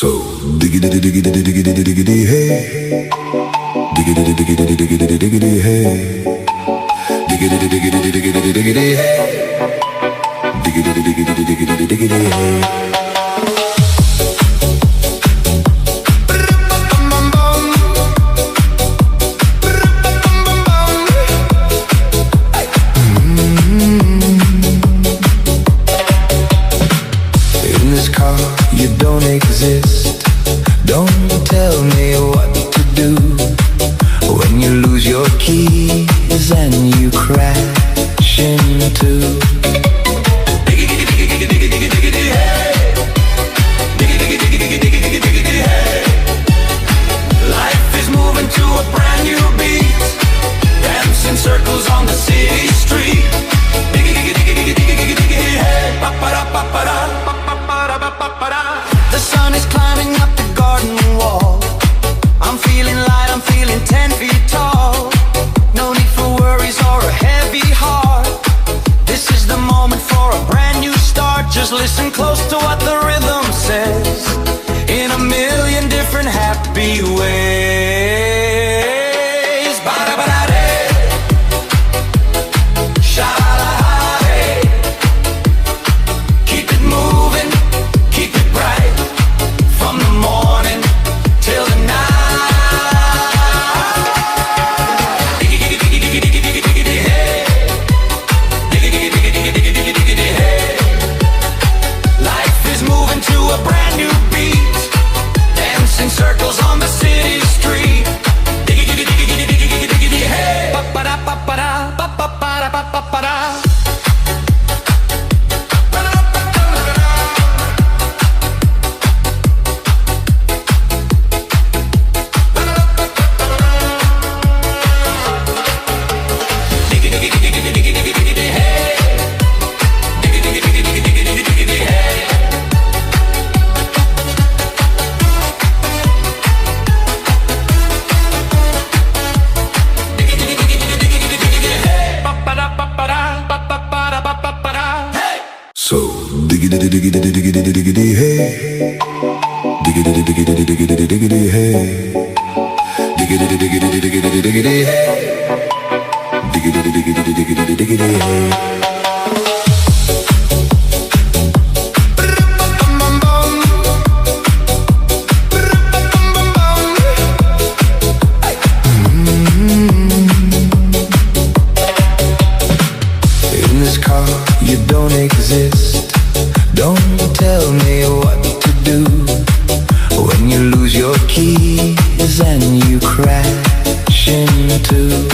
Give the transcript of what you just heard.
So diggity diggity diggity diggity hey, diggity diggity diggity diggity hey, diggity diggity diggity diggity hey, diggity diggity diggity diggity hey. Don't tell me what to do when you lose your keys and you crash into. Life is moving to a brand new beat, dancing circles on the city street. The sun is climbing up the garden wall. I'm feeling light, I'm feeling 10 feet tall. No need for worries or a heavy heart. This is the moment for a brand new start. Just listen close to what the rhythm says, in a million different happy ways. Keep it moving, keep it bright, from the morning till the night. Life is moving to a brand new beat, dancing circles on the city street. So diggity diggity diggity diggity hey, diggity diggity diggity diggity hey, diggity diggity diggity diggity hey, diggity diggity diggity diggity hey. You don't exist. Don't tell me what to do when you lose your keys and you crash into.